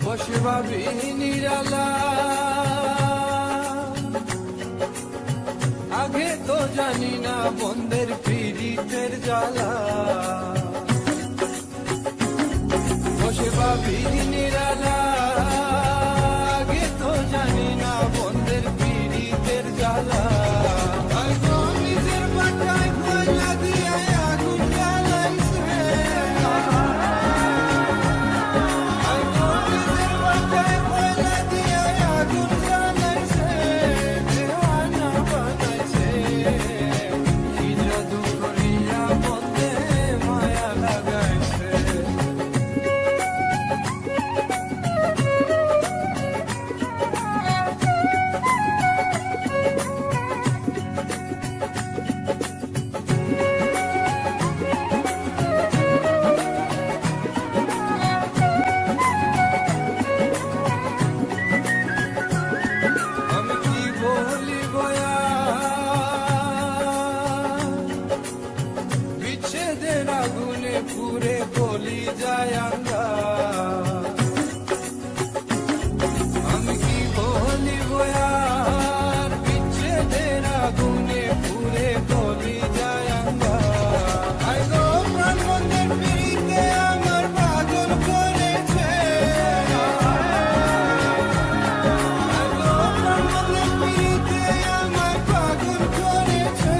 বসে ভাবি নিরালা, আগে তো জানি না বন্ধের পীড়িতের জ্বালা। বসে ভাবি নিরালা, আগে তো জানি না বন্ধের পীড়িতের জ্বালা। নিজের বাটায় কয়লা দিয়ে আগুন জ্বালাইছে, নিজের বাটায় কয়লা দিয়ে আগুন জ্বালাইছে, দেওয়ানা বানাইছে। কি জাদু করিয়া বন্ধে মায়া লাগাইছে। আমি কি বলিব বিচ্ছেদের আগুনে পুরে বলি যায় আঙ্গা। আমি কি বলিব বিচ্ছেদের আগুনে পুরে বলি যায় আঙ্গা। আই গো প্রাণ বন্ধের পিড়িতে আমার পাগল করেছে, আমার পাগল করেছে,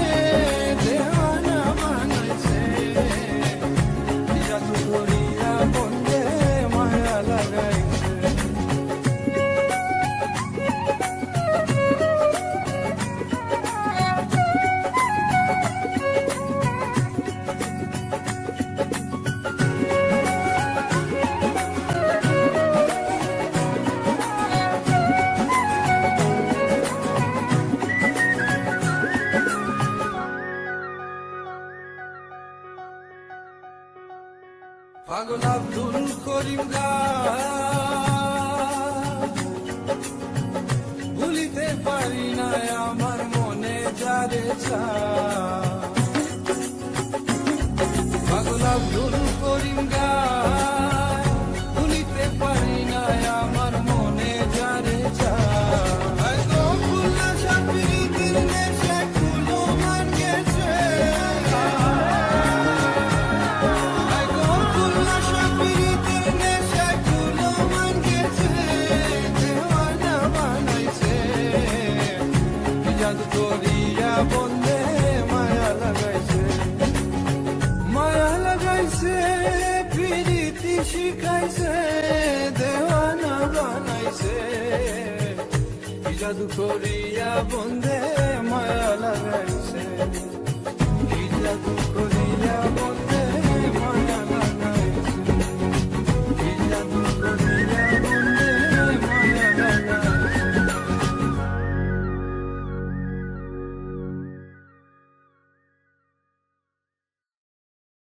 দেওয়ানা বানাইছে। জাদু করিয়া বন্ধে মায়া লাগাইছে। পাগল আব্দুল করিম ভুলিতে পারি না আমার মনে যারে পাগল আব্দুল করিম ভুলিতে পারি না আমার মনে যারে জাদু করিয়া বন্ধে মায়া লাগাইছে। মায়া লাগাইছে, প্রীতি শিখাইছে, দেওয়ানা বানাইছে। জাদু করিয়া বন্ধে